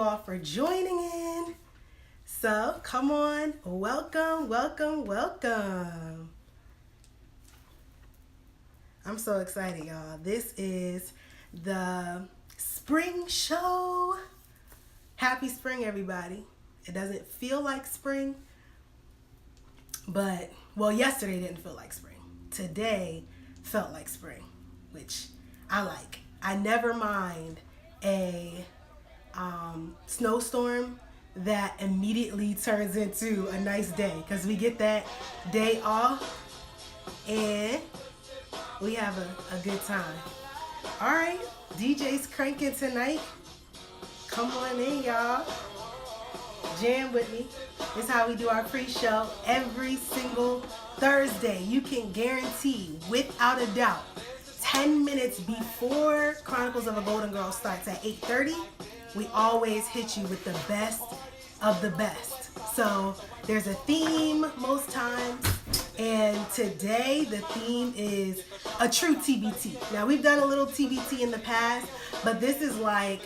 all for joining in. So come on, welcome. I'm so excited, y'all. This is the spring show. Happy spring, everybody. It doesn't feel like spring, but yesterday didn't feel like spring. Today felt like spring, which I like. I never mind a snowstorm that immediately turns into a nice day, because we get that day off and we have a good time. All right, DJ's cranking tonight. Come on in, y'all. Jam with me. This is how we do our pre-show every single Thursday. You can guarantee, without a doubt, 10 minutes before Chronicles of a Golden Girl starts at 8:30, we always hit you with the best of the best. So there's a theme most times, and today the theme is a true TBT. Now, we've done a little TBT in the past, but this is like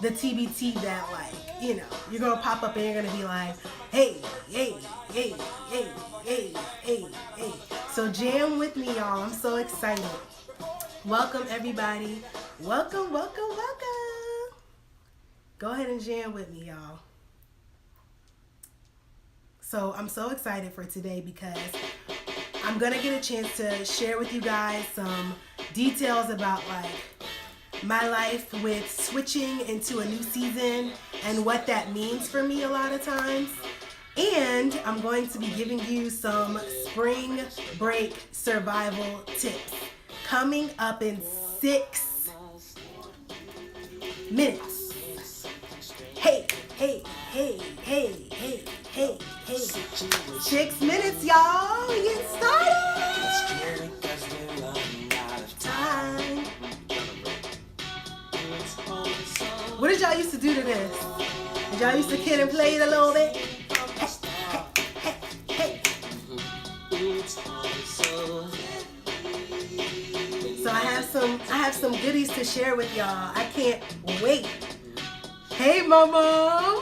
the TBT that, like, you know, you're gonna pop up and you're gonna be like, hey. So jam with me, y'all. I'm so excited. Welcome, everybody. Welcome. Go ahead and jam with me, y'all. So I'm so excited for today because I'm gonna get a chance to share with you guys some details about, like, my life with switching into a new season and what that means for me a lot of times. And I'm going to be giving you some spring break survival tips coming up in 6 minutes. Hey. 6 minutes, y'all. We get started. Time. What did y'all used to do to this? Did y'all used to kid and play it a little bit? Hey. So I have some goodies to share with y'all. I can't wait. Hey, Mama.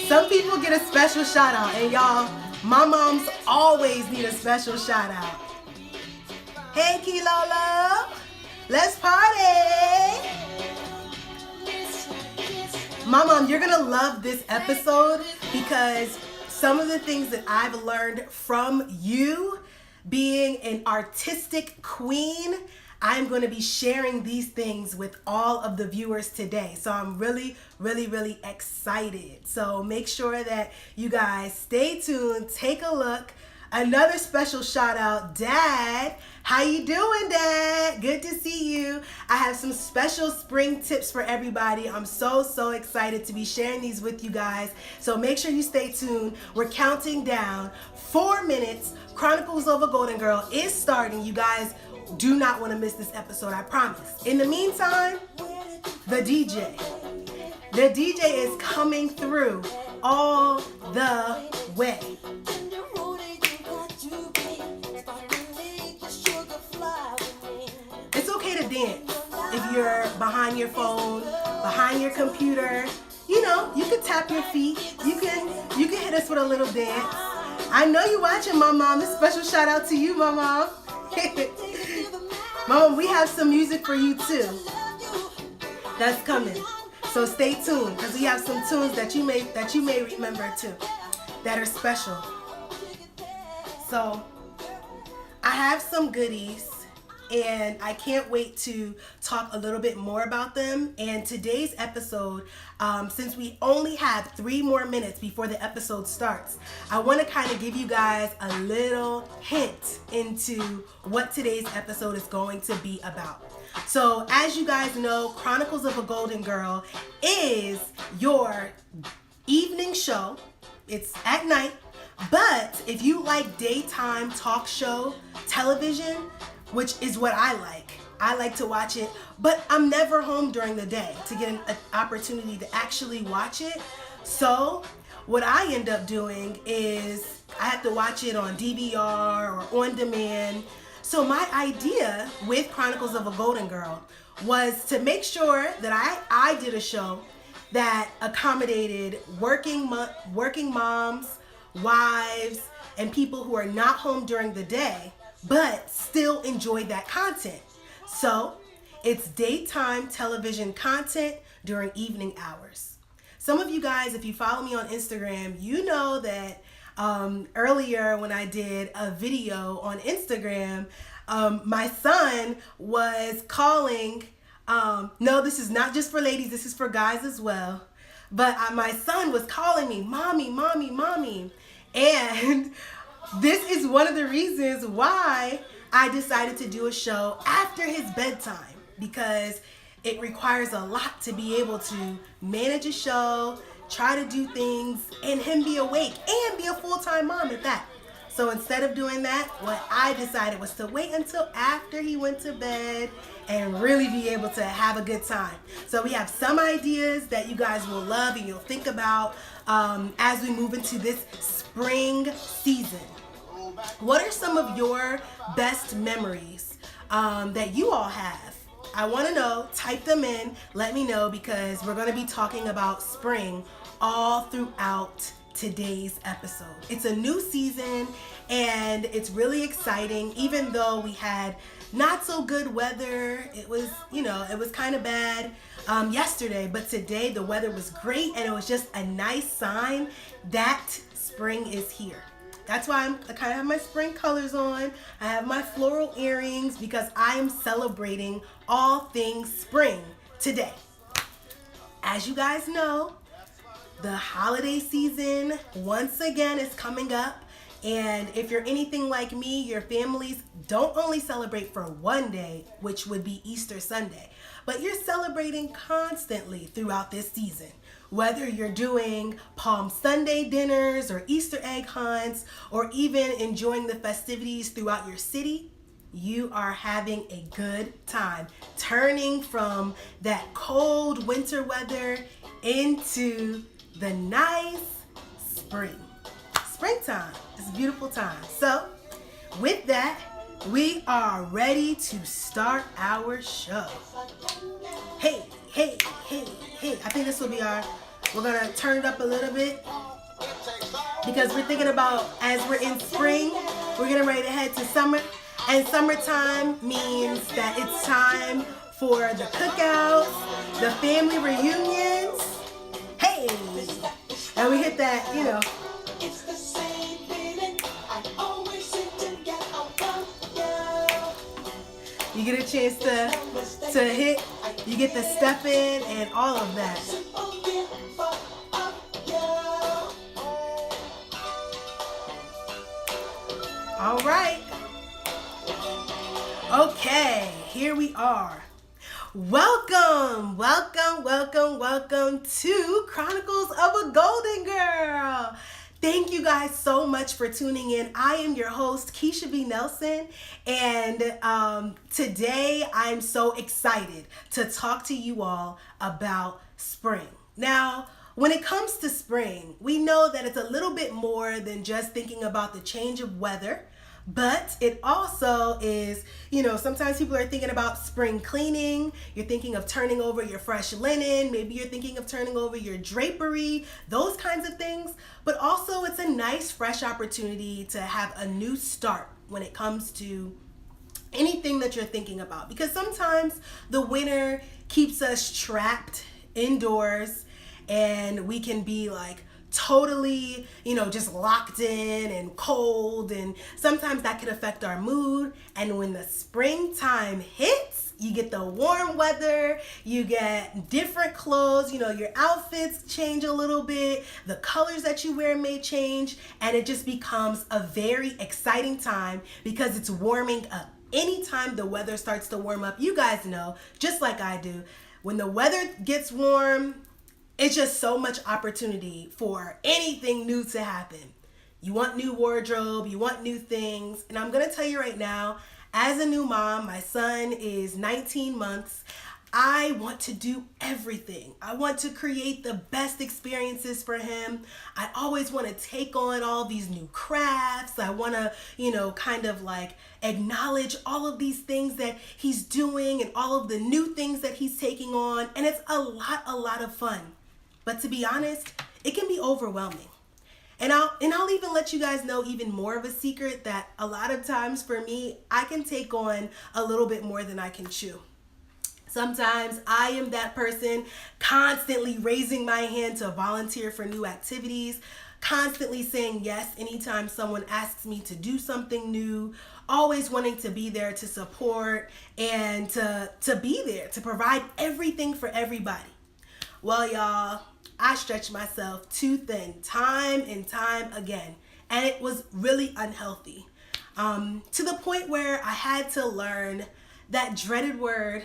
Some people get a special shout out, and y'all, my moms always need a special shout out. Hey, Kilolo. Let's party! My mom, you're gonna love this episode because some of the things that I've learned from you being an artistic queen, I'm going to be sharing these things with all of the viewers today. So I'm really excited. So make sure that you guys stay tuned, take a look. Another special shout out, Dad. How you doing, Dad? Good to see you. I have some special spring tips for everybody. I'm so excited to be sharing these with you guys. So make sure you stay tuned. We're counting down 4 minutes. Chronicles of a Golden Girl is starting. You guys do not want to miss this episode, I promise. In the meantime, the DJ is coming through all the way. It's okay to dance if you're behind your phone, behind your computer. You know, you can tap your feet. You can hit us with a little dance. I know you're watching, my mom. This special shout out to you, my mom. Mom, we have some music for you too. That's coming. So stay tuned, because we have some tunes that you may remember too, that are special. So I have some goodies, and I can't wait to talk a little bit more about them. And today's episode, since we only have 3 more minutes before the episode starts, I want to kind of give you guys a little hint into what today's episode is going to be about. So as you guys know, Chronicles of a Golden Girl is your evening show. It's at night. But if you like daytime talk show television, which is what I like to watch it, but I'm never home during the day to get an opportunity to actually watch it. So what I end up doing is I have to watch it on DVR or on demand. So my idea with Chronicles of a Golden Girl was to make sure that I did a show that accommodated working moms, wives, and people who are not home during the day, but still enjoy that content. So it's daytime television content during evening hours. Some of you guys, if you follow me on Instagram, you know that earlier when I did a video on Instagram, my son was calling, no, this is not just for ladies, this is for guys as well. But my son was calling me, mommy, mommy, mommy. And this is one of the reasons why I decided to do a show after his bedtime, because it requires a lot to be able to manage a show, try to do things, and him be awake and be a full-time mom at that. So instead of doing that, what I decided was to wait until after he went to bed and really be able to have a good time. So we have some ideas that you guys will love and you'll think about as we move into this spring season. What are some of your best memories that you all have? I want to know. Type them in. Let me know, because we're going to be talking about spring all throughout today's episode. It's a new season and it's really exciting. Even though we had not so good weather, it was kind of bad yesterday, but today the weather was great and it was just a nice sign that spring is here. That's why I kind of have my spring colors on. I have my floral earrings because I am celebrating all things spring today. As you guys know, the holiday season once again is coming up. And if you're anything like me, your families don't only celebrate for one day, which would be Easter Sunday, but you're celebrating constantly throughout this season. Whether you're doing Palm Sunday dinners or Easter egg hunts, or even enjoying the festivities throughout your city, you are having a good time, turning from that cold winter weather into the nice springtime. It's a beautiful time. So with that, we are ready to start our show. Hey. I think this will be we're gonna turn it up a little bit, because we're thinking about, as we're in spring, we're getting ready to head to summer. And summertime means that it's time for the cookouts, the family reunions. Hey! And we hit that, It's the same feeling I always seem to get around you. You get a chance to hit, you get to step in and all of that. All right. Okay, here we are. Welcome to Chronicles of a Golden Girl. Thank you guys so much for tuning in. I am your host, Keisha B. Nelson, and today I'm so excited to talk to you all about spring. Now, when it comes to spring, we know that it's a little bit more than just thinking about the change of weather. But it also is, sometimes people are thinking about spring cleaning. You're thinking of turning over your fresh linen. Maybe you're thinking of turning over your drapery, those kinds of things. But also it's a nice, fresh opportunity to have a new start when it comes to anything that you're thinking about. Because sometimes the winter keeps us trapped indoors and we can be like, totally, just locked in and cold, and sometimes that could affect our mood. And when the springtime hits, you get the warm weather, you get different clothes, your outfits change a little bit, the colors that you wear may change, and it just becomes a very exciting time because it's warming up. Anytime the weather starts to warm up, you guys know, just like I do, when the weather gets warm, it's just so much opportunity for anything new to happen. You want new wardrobe, you want new things. And I'm going to tell you right now, as a new mom, my son is 19 months. I want to do everything. I want to create the best experiences for him. I always want to take on all these new crafts. I want to, kind of like acknowledge all of these things that he's doing and all of the new things that he's taking on. And it's a lot of fun. But to be honest, it can be overwhelming. And I'll even let you guys know even more of a secret that a lot of times for me, I can take on a little bit more than I can chew. Sometimes I am that person constantly raising my hand to volunteer for new activities, constantly saying yes anytime someone asks me to do something new, always wanting to be there to support and to be there to provide everything for everybody. Well, y'all, I stretched myself too thin time and time again, and it was really unhealthy, to the point where I had to learn that dreaded word,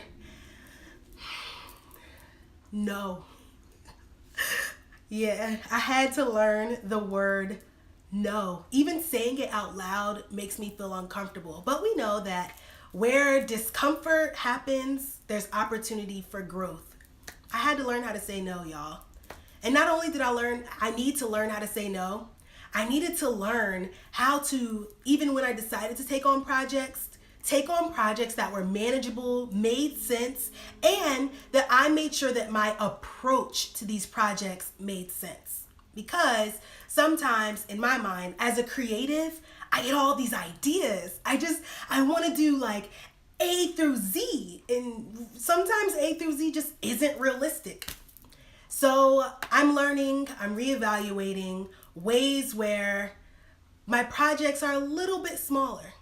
no. Yeah, I had to learn the word no. Even saying it out loud makes me feel uncomfortable. But we know that where discomfort happens, there's opportunity for growth. I had to learn how to say no, y'all. And not only did I need to learn how to say no, I needed to learn how to, even when I decided to take on projects that were manageable, made sense, and that I made sure that my approach to these projects made sense. Because sometimes in my mind, as a creative, I get all these ideas. I want to do like A through Z, and sometimes A through Z just isn't realistic. So I'm reevaluating ways where my projects are a little bit smaller,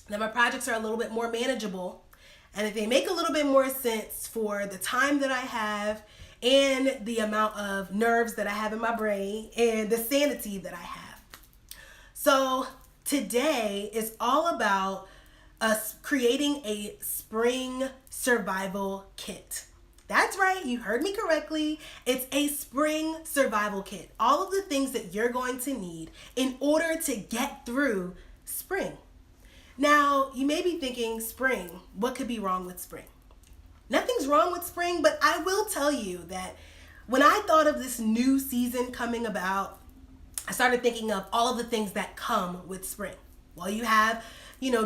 that my projects are a little bit more manageable, and that they make a little bit more sense for the time that I have and the amount of nerves that I have in my brain and the sanity that I have. So today is all about us creating a spring survival kit. That's right, you heard me correctly. It's a spring survival kit. All of the things that you're going to need in order to get through spring. Now, you may be thinking, spring, what could be wrong with spring? Nothing's wrong with spring, but I will tell you that when I thought of this new season coming about, I started thinking of all of the things that come with spring. Well, you have,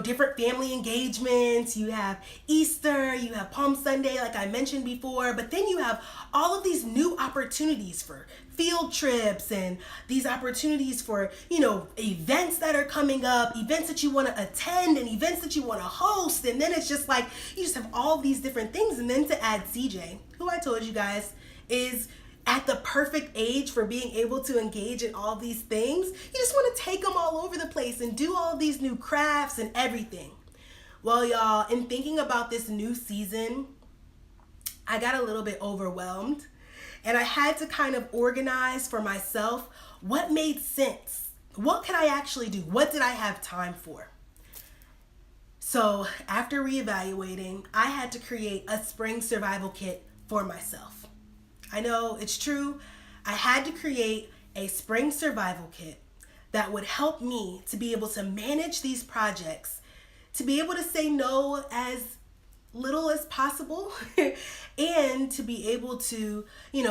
different family engagements, you have Easter, you have Palm Sunday, like I mentioned before, but then you have all of these new opportunities for field trips and these opportunities for, events that are coming up, events that you want to attend and events that you want to host. And then it's just like, you just have all these different things. And then to add CJ, who I told you guys is at the perfect age for being able to engage in all these things. You just want to take them all over the place and do all these new crafts and everything. Well, y'all, in thinking about this new season, I got a little bit overwhelmed, and I had to kind of organize for myself what made sense. What could I actually do? What did I have time for? So after reevaluating, I had to create a spring survival kit for myself. I know it's true. I had to create a spring survival kit that would help me to be able to manage these projects, to be able to say no as little as possible, and to be able to,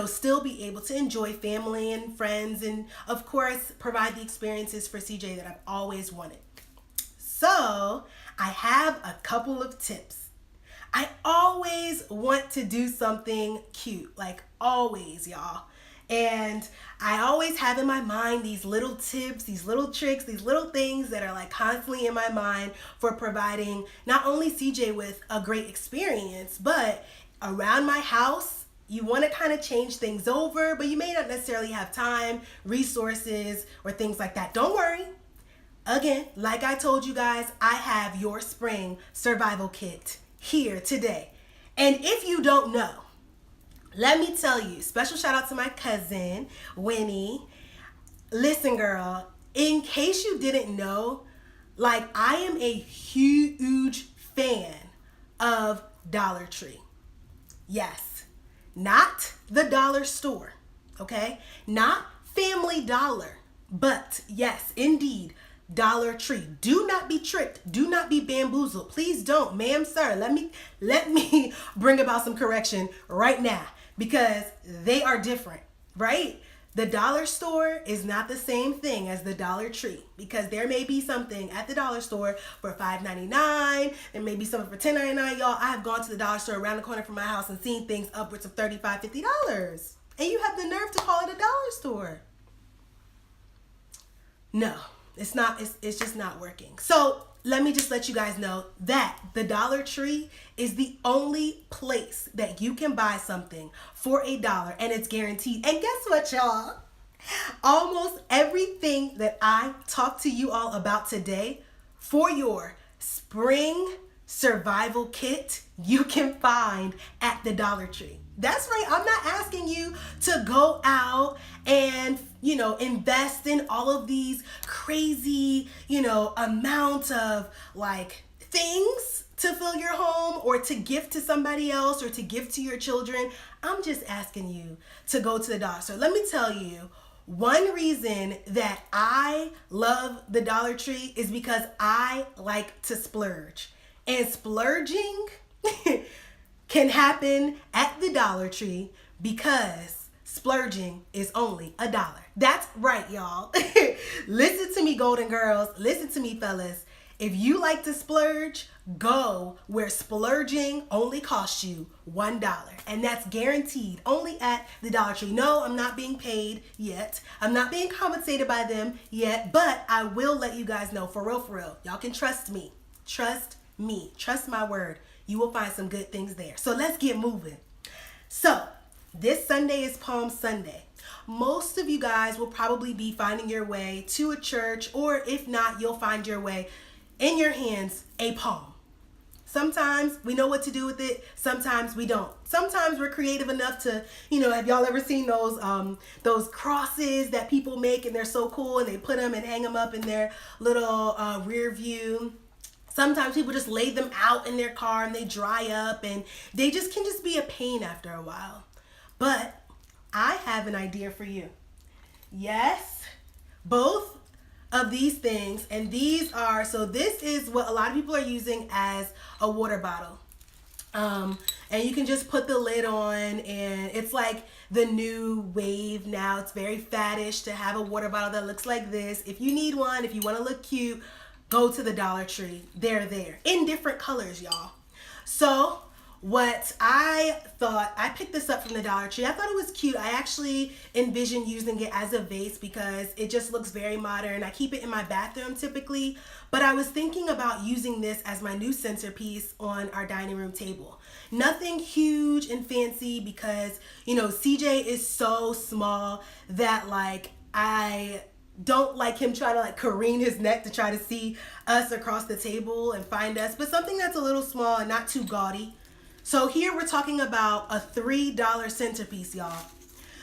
still be able to enjoy family and friends, and of course, provide the experiences for CJ that I've always wanted. So I have a couple of tips. I always want to do something cute, like always, y'all. And I always have in my mind these little tips, these little tricks, these little things that are like constantly in my mind for providing not only CJ with a great experience, but around my house, you want to kind of change things over, but you may not necessarily have time, resources, or things like that. Don't worry. Again, like I told you guys, I have your spring survival kit here today. And if you don't know, let me tell you, special shout out to my cousin, Winnie. Listen, girl, in case you didn't know, like I am a huge fan of Dollar Tree. Yes, not the dollar store, okay? Not Family Dollar, but yes, indeed, Dollar Tree. Do not be tricked. Do not be bamboozled. Please don't, ma'am, sir. Let me bring about some correction right now, because they are different, right? The dollar store is not the same thing as the Dollar Tree, because there may be something at the dollar store for $5.99, there may be something for $10.99. Y'all, I have gone to the dollar store around the corner from my house and seen things upwards of $35, $50. And you have the nerve to call it a dollar store. No, it's not. It's just not working. So let me just let you guys know that the Dollar Tree is the only place that you can buy something for $1 and it's guaranteed. And guess what, y'all? Almost everything that I talked to you all about today for your spring survival kit, you can find at the Dollar Tree. That's right. I'm not asking you to go out and, invest in all of these crazy, amount of like things to fill your home or to gift to somebody else or to give to your children. I'm just asking you to go to the dollar store. Let me tell you, one reason that I love the Dollar Tree is because I like to splurge. And splurging can happen at the Dollar Tree because splurging is only $1. That's right, y'all. Listen to me, golden girls. Listen to me, fellas. If you like to splurge, go where splurging only costs you $1. And that's guaranteed only at the Dollar Tree. No, I'm not being paid yet. I'm not being compensated by them yet, but I will let you guys know, for real. Y'all can trust me. Trust me. Trust my word. You will find some good things there. So let's get moving. So this Sunday is Palm Sunday. Most of you guys will probably be finding your way to a church, or if not, you'll find your way in your hands a palm. Sometimes we know what to do with it. Sometimes we don't. Sometimes we're creative enough to, have y'all ever seen those crosses that people make and they're so cool and they put them and hang them up in their little rear view? Sometimes people just lay them out in their car and they dry up and they can just be a pain after a while. But I have an idea for you. Yes, both of these things, and this is what a lot of people are using as a water bottle. And you can just put the lid on, and it's like the new wave now. It's very faddish to have a water bottle that looks like this. If you need one, if you want to look cute, go to the Dollar Tree. They're there in different colors, y'all. So what I picked this up from the Dollar Tree. I thought it was cute. I actually envision using it as a vase because it just looks very modern. I keep it in my bathroom typically, but I was thinking about using this as my new centerpiece on our dining room table. Nothing huge and fancy because, CJ is so small that I don't like him trying to careen his neck to try to see us across the table and find us, but something that's a little small and not too gaudy. So here we're talking about a $3 centerpiece, y'all.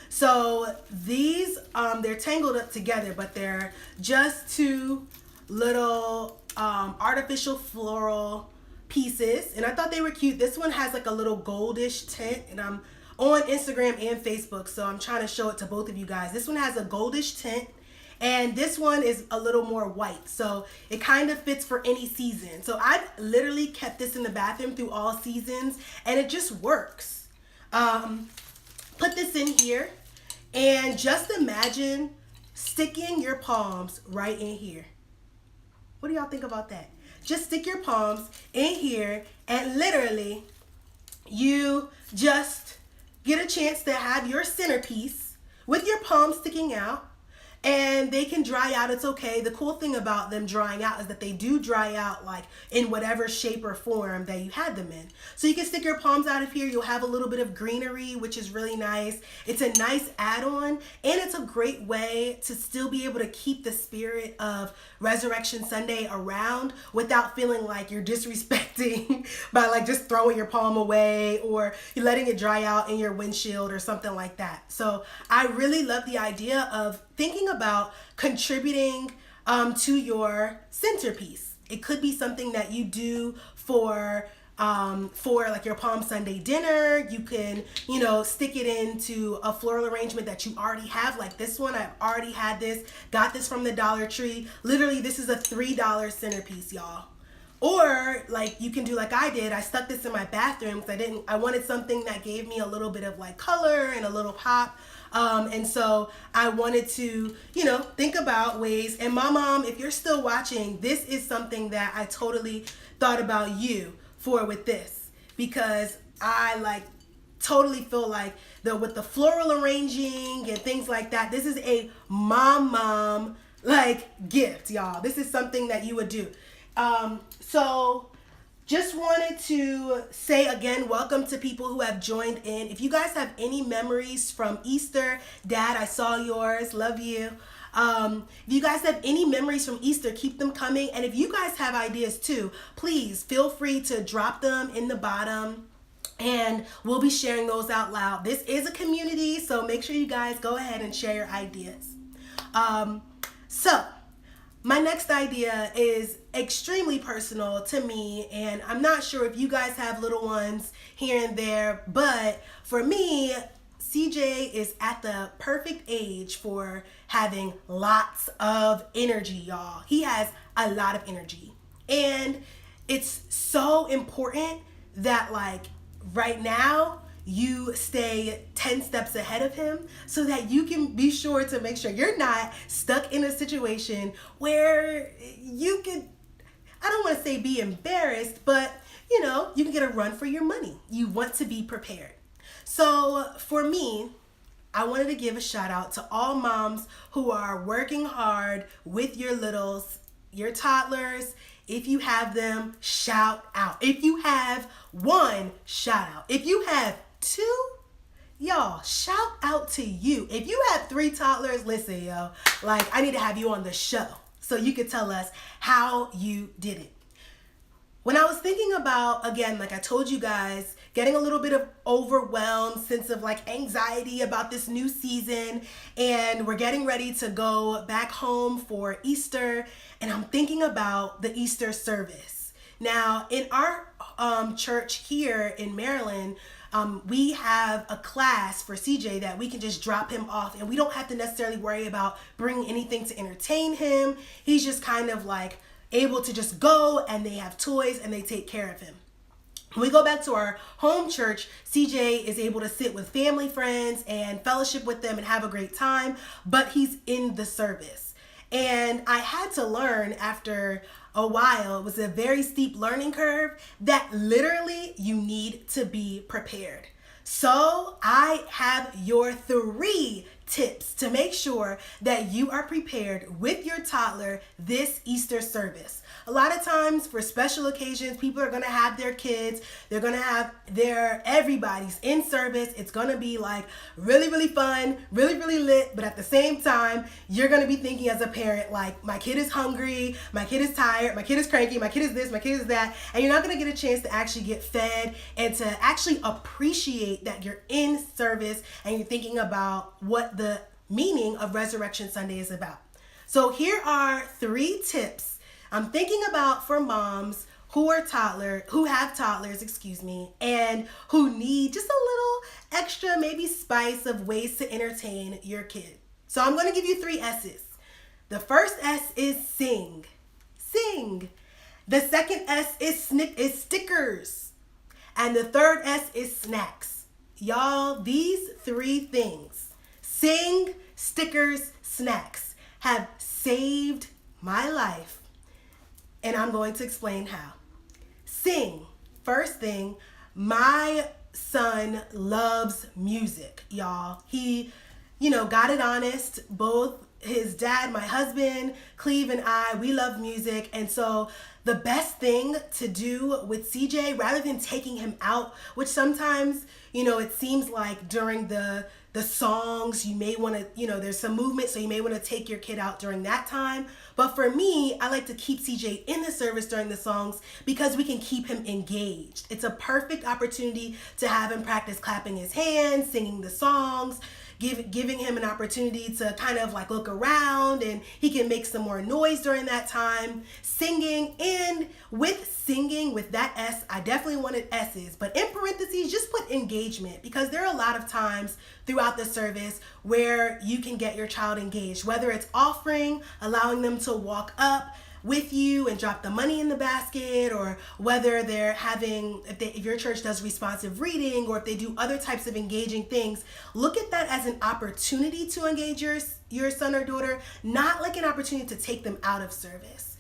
So these, they're tangled up together, but they're just two little artificial floral pieces. And I thought they were cute. This one has a little goldish tint, and I'm on Instagram and Facebook, so I'm trying to show it to both of you guys. This one has a goldish tint. And this one is a little more white, so it kind of fits for any season. So I've literally kept this in the bathroom through all seasons, and it just works. Put this in here, and just imagine sticking your palms right in here. What do y'all think about that? Just stick your palms in here, and literally, you just get a chance to have your centerpiece with your palms sticking out. And they can dry out. It's okay. The cool thing about them drying out is that they do dry out in whatever shape or form that you had them in. So you can stick your palms out of here. You'll have a little bit of greenery, which is really nice. It's a nice add-on, and it's a great way to still be able to keep the spirit of Resurrection Sunday around without feeling like you're disrespecting by just throwing your palm away or you're letting it dry out in your windshield or something like that. So I really love the idea of thinking about contributing to your centerpiece. It could be something that you do for for like your Palm Sunday dinner. You can, stick it into a floral arrangement that you already have. Like this one, I've already had this, got this from the Dollar Tree. Literally, this is a $3 centerpiece, y'all. Or like you can do like I did. I stuck this in my bathroom because I wanted something that gave me a little bit of like color and a little pop. And so I wanted to, think about ways. And my mom, if you're still watching, this is something that I totally thought about you for with this, because I like totally feel like with the floral arranging and things like that, this is a mom like gift, y'all. This is something that you would do. So just wanted to say again, welcome to people who have joined in. If you guys have any memories from Easter, Dad, I saw yours, love you. If you guys have any memories from Easter, keep them coming. And if you guys have ideas too, please feel free to drop them in the bottom and we'll be sharing those out loud. This is a community, so make sure you guys go ahead and share your ideas. So my next idea is extremely personal to me, and I'm not sure if you guys have little ones here and there, but for me, CJ is at the perfect age for having lots of energy, y'all. He has a lot of energy, and it's so important that like right now, you stay 10 steps ahead of him so that you can be sure to make sure you're not stuck in a situation where you could, I don't want to say be embarrassed, but you can get a run for your money. You want to be prepared. So for me, I wanted to give a shout out to all moms who are working hard with your littles, your toddlers. If you have them, shout out. If you have one, shout out. If you have two, y'all, shout out to you. If you have 3 toddlers, listen, yo, like I need to have you on the show so you could tell us how you did it. When I was thinking about, again, like I told you guys, getting a little bit of overwhelmed, sense of like anxiety about this new season, and we're getting ready to go back home for Easter, and I'm thinking about the Easter service. Now, in our church here in Maryland, we have a class for CJ that we can just drop him off, and we don't have to necessarily worry about bringing anything to entertain him. He's just kind of like able to just go, and they have toys and they take care of him. When we go back to our home church, CJ is able to sit with family, friends, and fellowship with them and have a great time, but he's in the service. And I had to learn after a while, it was a very steep learning curve, that literally you need to be prepared. So I have your 3 tips to make sure that you are prepared with your toddler this Easter service. A lot of times for special occasions, people are going to have their kids, they're going to have everybody's in service. It's going to be like really, really fun, really, really lit. But at the same time, you're going to be thinking as a parent, like, my kid is hungry, my kid is tired, my kid is cranky, my kid is this, my kid is that. And you're not going to get a chance to actually get fed and to actually appreciate that you're in service and you're thinking about what the meaning of Resurrection Sunday is about. So here are 3 tips I'm thinking about for moms who have toddlers, and who need just a little extra maybe spice of ways to entertain your kid. So I'm going to give you 3 S's. The first S is sing. Sing. The second S is stickers. And the third S is snacks. Y'all, these 3 things, sing, stickers, snacks, have saved my life. And I'm going to explain how. Sing. First thing, my son loves music, y'all. He, got it honest. Both his dad, my husband, Cleve, and I, we love music. And so the best thing to do with CJ, rather than taking him out, which sometimes, it seems like during the songs, you may want to, there's some movement, so you may want to take your kid out during that time. But for me, I like to keep CJ in the service during the songs because we can keep him engaged. It's a perfect opportunity to have him practice clapping his hands, singing the songs, giving him an opportunity to kind of like look around, and he can make some more noise during that time. Singing, and with that S, I definitely wanted S's, but in parentheses, just put engagement, because there are a lot of times throughout the service where you can get your child engaged, whether it's offering, allowing them to walk up with you and drop the money in the basket, or whether they're having, if your church does responsive reading, or if they do other types of engaging things. Look at that as an opportunity to engage your son or daughter, not like an opportunity to take them out of service.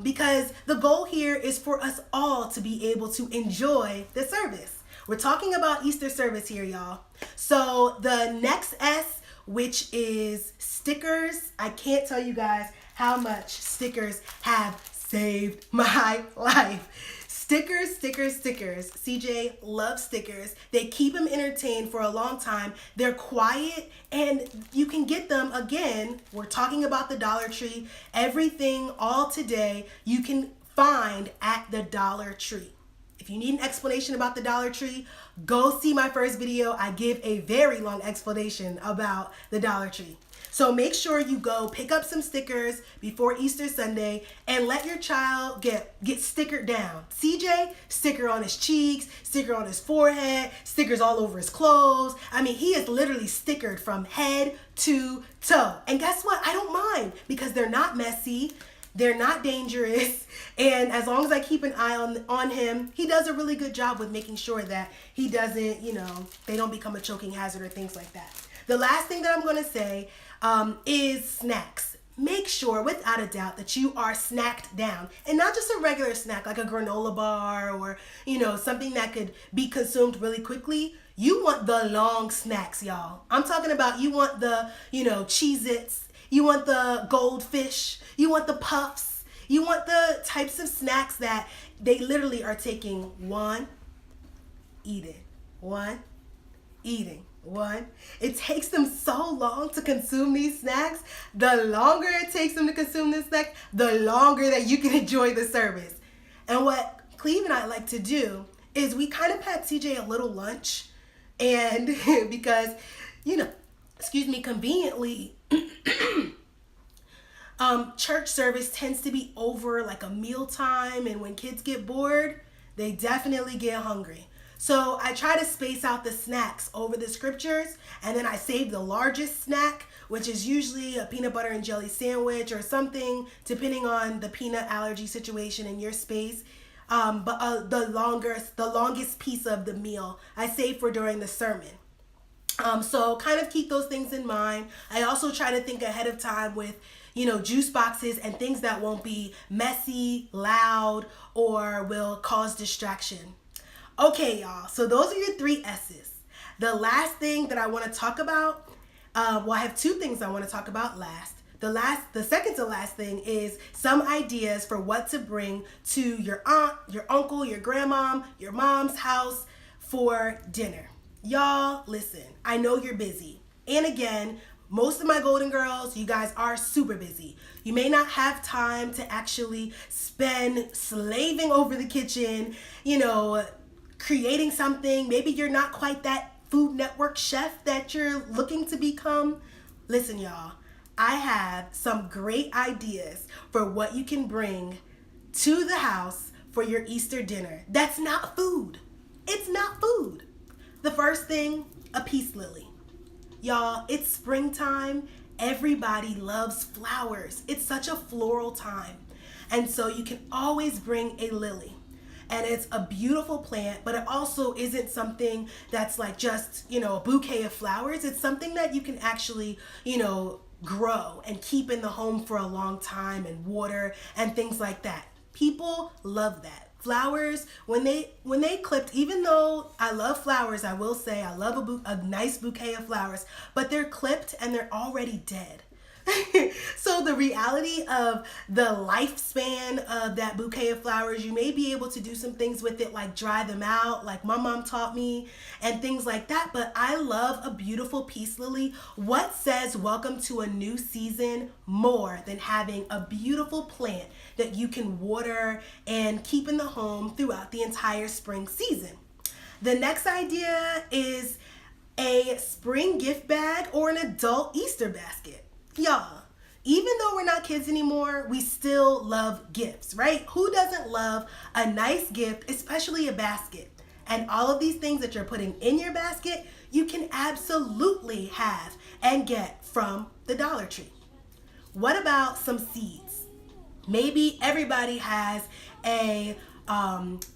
Because the goal here is for us all to be able to enjoy the service. We're talking about Easter service here, y'all. So the next S, which is stickers, I can't tell you guys how much stickers have saved my life. Stickers. CJ loves stickers. They keep him entertained for a long time. They're quiet, and you can get them, again, we're talking about the Dollar Tree. Everything, all today, you can find at the Dollar Tree. If you need an explanation about the Dollar Tree, go see my first video. I give a very long explanation about the Dollar Tree. So make sure you go pick up some stickers before Easter Sunday and let your child get stickered down. CJ, sticker on his cheeks, sticker on his forehead, stickers all over his clothes. I mean, he is literally stickered from head to toe. And guess what? I don't mind, because they're not messy. They're not dangerous, and as long as I keep an eye on him, he does a really good job with making sure that he doesn't, they don't become a choking hazard or things like that. The last thing that I'm going to say is snacks. Make sure, without a doubt, that you are snacked down, and not just a regular snack like a granola bar or, something that could be consumed really quickly. You want the long snacks, y'all. I'm talking about, you want the, Cheez-Its. You want the goldfish, you want the puffs, you want the types of snacks that they literally are taking one, eating, one, eating, one. It takes them so long to consume these snacks. The longer it takes them to consume this snack, the longer that you can enjoy the service. And what Cleve and I like to do is we kind of pack CJ a little lunch, and because, conveniently, church service tends to be over like a mealtime, and when kids get bored, they definitely get hungry. So I try to space out the snacks over the scriptures, and then I save the largest snack, which is usually a peanut butter and jelly sandwich or something, depending on the peanut allergy situation in your space. But the longest piece of the meal I save for during the sermon. So kind of keep those things in mind. I also try to think ahead of time with, juice boxes and things that won't be messy, loud, or will cause distraction. Okay, y'all. So those are your 3 S's. The last thing that I want to talk about, I have 2 things I want to talk about last. The second to last thing is some ideas for what to bring to your aunt, your uncle, your grandma, your mom's house for dinner. Y'all, listen, I know you're busy. And again, most of my Golden Girls, you guys are super busy. You may not have time to actually spend slaving over the kitchen, creating something. Maybe you're not quite that Food Network chef that you're looking to become. Listen, y'all, I have some great ideas for what you can bring to the house for your Easter dinner. That's not food. It's not food. The first thing, a peace lily. Y'all, it's springtime. Everybody loves flowers. It's such a floral time. And so you can always bring a lily. And it's a beautiful plant, but it also isn't something that's like just, a bouquet of flowers. It's something that you can actually, grow and keep in the home for a long time, and water and things like that. People love that. Flowers, when they clipped, even though I love flowers, I will say I love a nice bouquet of flowers, but they're clipped and they're already dead. So the reality of the lifespan of that bouquet of flowers, you may be able to do some things with it, like dry them out, like my mom taught me, and things like that. But I love a beautiful peace lily. What says welcome to a new season more than having a beautiful plant that you can water and keep in the home throughout the entire spring season? The next idea is a spring gift bag, or an adult Easter basket. Y'all, even though we're not kids anymore, we still love gifts, right? Who doesn't love a nice gift, especially a basket? And all of these things that you're putting in your basket, you can absolutely have and get from the Dollar Tree. What about some seeds? Maybe everybody has a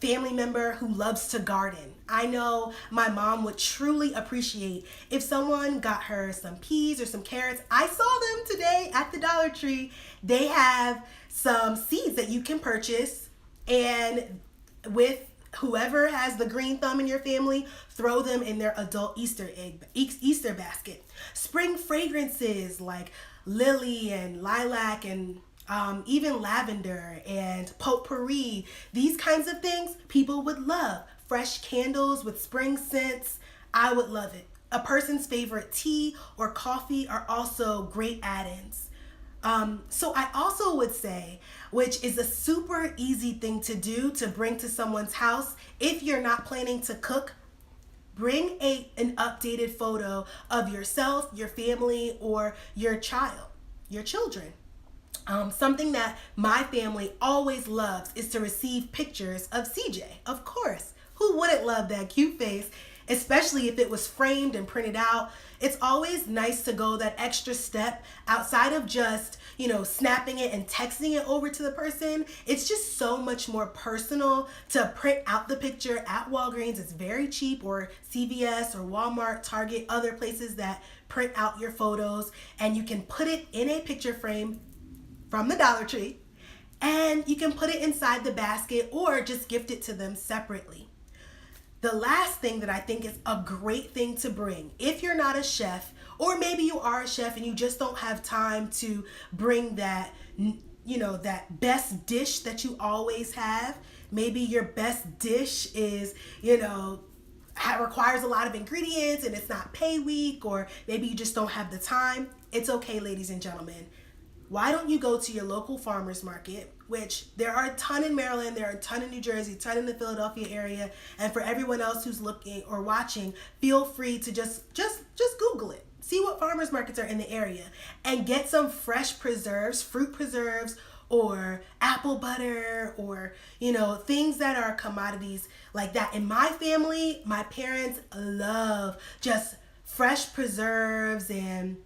family member who loves to garden. I know my mom would truly appreciate if someone got her some peas or some carrots. I saw them today at the Dollar Tree. They have some seeds that you can purchase, and with whoever has the green thumb in your family, throw them in their adult Easter basket. Spring fragrances like lily and lilac and even lavender and potpourri, these kinds of things people would love. Fresh candles with spring scents, I would love it. A person's favorite tea or coffee are also great add-ins. So I also would say, which is a super easy thing to do to bring to someone's house, if you're not planning to cook, bring an updated photo of yourself, your family, or your children. Something that my family always loves is to receive pictures of CJ. Of course, who wouldn't love that cute face, especially if it was framed and printed out? It's always nice to go that extra step outside of just, snapping it and texting it over to the person. It's just so much more personal to print out the picture at Walgreens. It's very cheap, or CVS or Walmart, Target, other places that print out your photos, and you can put it in a picture frame from the Dollar Tree, and you can put it inside the basket or just gift it to them separately. The last thing that I think is a great thing to bring, if you're not a chef, or maybe you are a chef and you just don't have time to bring that, that best dish that you always have. Maybe your best dish is, requires a lot of ingredients and it's not pay week, or maybe you just don't have the time. It's okay, ladies and gentlemen. Why don't you go to your local farmer's market, which there are a ton in Maryland, there are a ton in New Jersey, a ton in the Philadelphia area, and for everyone else who's looking or watching, feel free to just Google it. See what farmers markets are in the area and get some fresh preserves, fruit preserves, or apple butter, or things that are commodities like that. In my family, my parents love just fresh preserves, and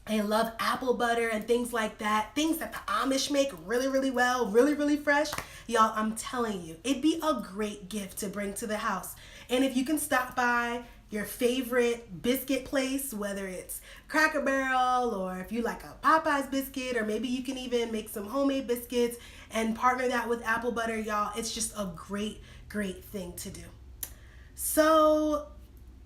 they love apple butter and things like that. Things that the Amish make really, really well, really, really fresh. Y'all, I'm telling you, it'd be a great gift to bring to the house. And if you can stop by your favorite biscuit place, whether it's Cracker Barrel, or if you like a Popeye's biscuit, or maybe you can even make some homemade biscuits and partner that with apple butter, y'all, it's just a great, great thing to do. So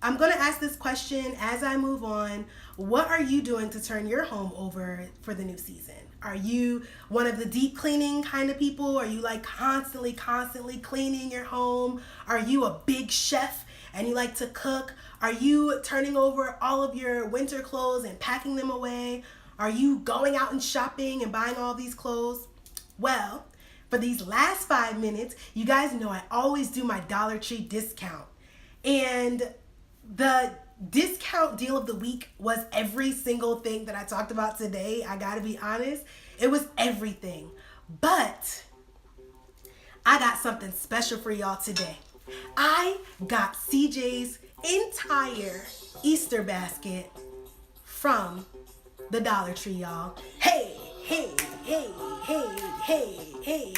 I'm going to ask this question as I move on. What are you doing to turn your home over for the new season? Are you one of the deep cleaning kind of people? Are you like constantly cleaning your home? Are you a big chef and you like to cook? Are you turning over all of your winter clothes and packing them away? Are you going out and shopping and buying all these clothes? Well, for these last 5 minutes, you guys know I always do my Dollar Tree discount. And the discount deal of the week was every single thing that I talked about today. I gotta be honest, it was everything. But I got something special for y'all today. I got CJ's entire Easter basket from the Dollar Tree, y'all. Hey, hey, hey, hey, hey, hey.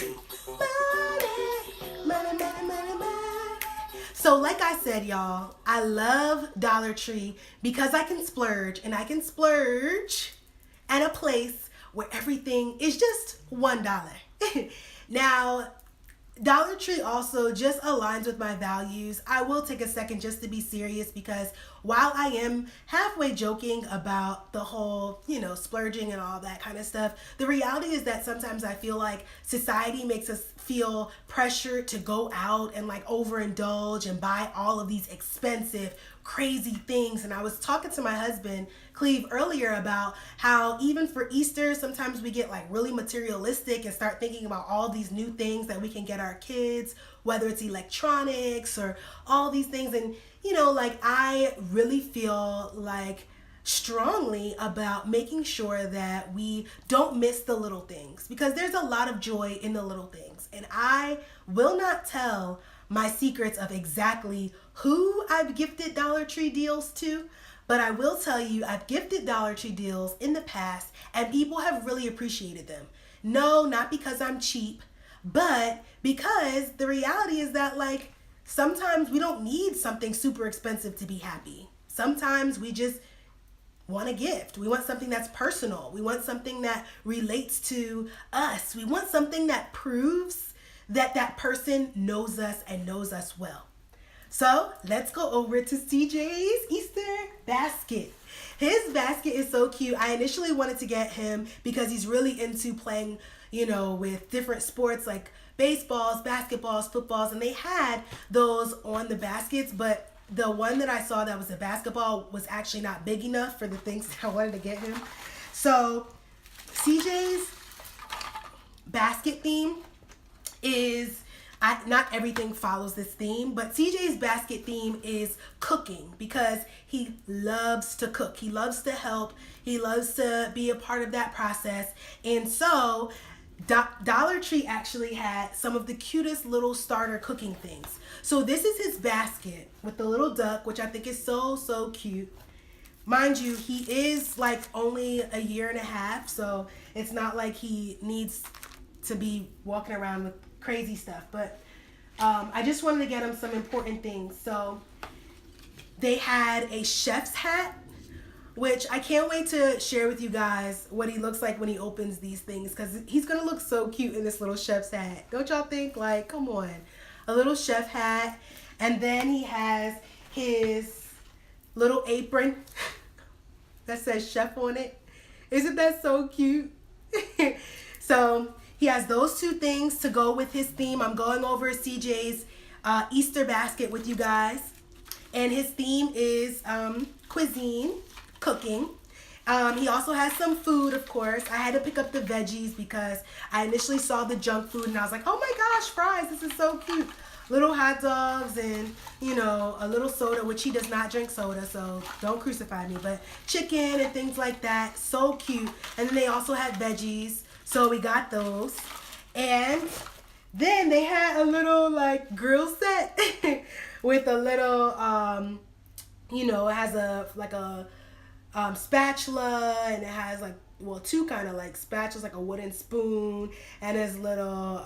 Money, money, money, money, money. So like I said, y'all, I love Dollar Tree because I can splurge, and I can splurge at a place where everything is just $1. Now, Dollar Tree also just aligns with my values. I will take a second just to be serious, because while I am halfway joking about the whole, splurging and all that kind of stuff, the reality is that sometimes I feel like society makes us feel pressure to go out and like overindulge and buy all of these expensive, crazy things. And I was talking to my husband, Cleve, earlier about how even for Easter, sometimes we get like really materialistic and start thinking about all these new things that we can get our kids, whether it's electronics or all these things. And like I really feel like strongly about making sure that we don't miss the little things, because there's a lot of joy in the little things. And I will not tell my secrets of exactly who I've gifted Dollar Tree deals to, but I will tell you I've gifted Dollar Tree deals in the past and people have really appreciated them. No, not because I'm cheap, but because the reality is that, like, sometimes we don't need something super expensive to be happy. Sometimes we just want a gift. We want something that's personal. We want something that relates to us. We want something that proves that that person knows us and knows us well. So let's go over to CJ's Easter basket. His basket is so cute. I initially wanted to get him because he's really into playing, with different sports like baseballs, basketballs, footballs, and they had those on the baskets, but the one that I saw that was a basketball was actually not big enough for the things that I wanted to get him. So CJ's basket theme is, not everything follows this theme, but CJ's basket theme is cooking, because he loves to cook. He loves to help. He loves to be a part of that process. And so Dollar Tree actually had some of the cutest little starter cooking things. So this is his basket with the little duck, which I think is so, so cute. Mind you, he is like only a year and a half, so it's not like he needs to be walking around with crazy stuff. But I just wanted to get him some important things. So they had a chef's hat, which I can't wait to share with you guys what he looks like when he opens these things, because he's going to look so cute in this little chef's hat. Don't y'all think? Like, come on. A little chef hat. And then he has his little apron that says chef on it. Isn't that so cute? So he has those two things to go with his theme. I'm going over CJ's Easter basket with you guys. And his theme is cuisine, cooking. He also has some food, of course. I had to pick up the veggies because I initially saw the junk food and I was like, oh my gosh, fries, this is so cute. Little hot dogs and, a little soda, which he does not drink soda, so don't crucify me. But chicken and things like that, so cute. And then they also had veggies, so we got those. And then they had a little, like, grill set with a little, it has a spatula, and it has two kind of like spatulas, like a wooden spoon, and his little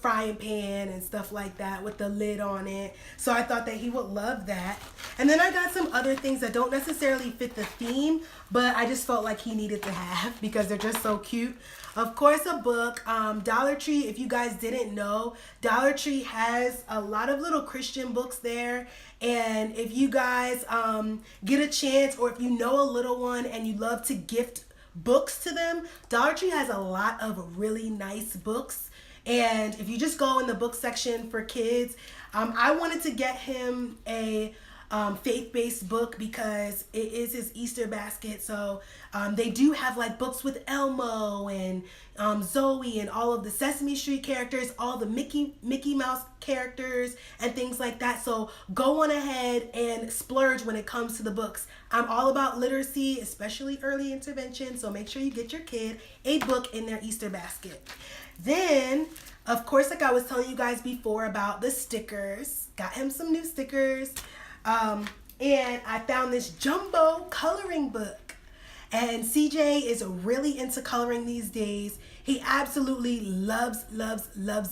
frying pan and stuff like that with the lid on it. So I thought that he would love that. And then I got some other things that don't necessarily fit the theme, but I just felt like he needed to have because they're just so cute. Of course, a book. Dollar Tree, if you guys didn't know, Dollar Tree has a lot of little Christian books there. And if you guys get a chance, or if you know a little one and you love to gift books to them, Dollar Tree has a lot of really nice books. And if you just go in the book section for kids, I wanted to get him a faith-based book because it is his Easter basket. So they do have like books with Elmo and Zoe and all of the Sesame Street characters, all the Mickey Mouse characters and things like that. So go on ahead and splurge when it comes to the books. I'm all about literacy, especially early intervention. So make sure you get your kid a book in their Easter basket. Then, of course, like I was telling you guys before about the stickers, got him some new stickers. And I found this jumbo coloring book, and CJ is really into coloring these days. He absolutely loves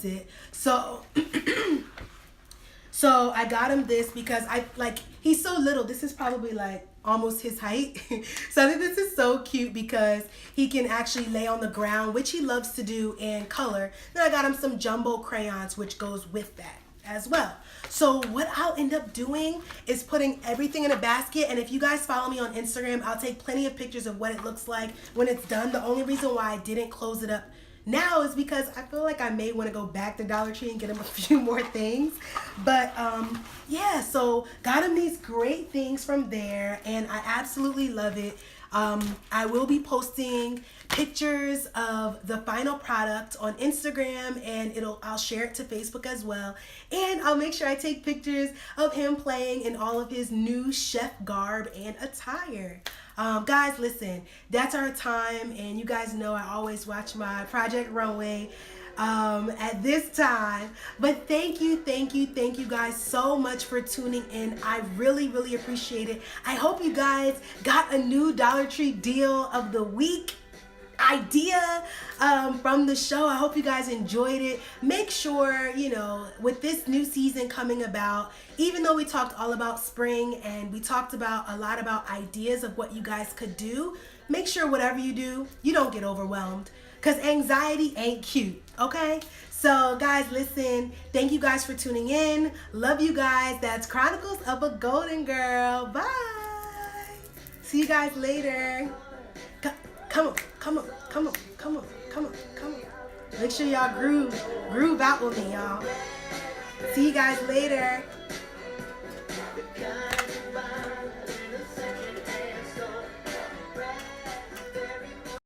it. So so I got him this because he's so little. This is probably like almost his height. So I think this is so cute because he can actually lay on the ground, which he loves to do, and color. Then I got him some jumbo crayons, which goes with that as well. So what I'll end up doing is putting everything in a basket, and if you guys follow me on Instagram, I'll take plenty of pictures of what it looks like when it's done. The only reason why I didn't close it up now is because I feel like I may want to go back to Dollar Tree and get him a few more things. But yeah, so got him these great things from there, and I absolutely love it. I will be posting pictures of the final product on Instagram, and I'll share it to Facebook as well. And I'll make sure I take pictures of him playing in all of his new chef garb and attire. Guys, listen, that's our time, and you guys know I always watch my Project Runway at this time. But thank you guys so much for tuning in. I really appreciate it. I hope you guys got a new Dollar Tree deal of the week idea from the show. I hope you guys enjoyed it. Make sure, with this new season coming about, even though we talked all about spring and we talked about a lot about ideas of what you guys could do, make sure whatever you do, you don't get overwhelmed, because anxiety ain't cute, okay? So guys, listen, thank you guys for tuning in. Love you guys. That's Chronicles of a Golden Girl. Bye. See you guys later. Come on. Make sure y'all groove out with me, y'all. See you guys later.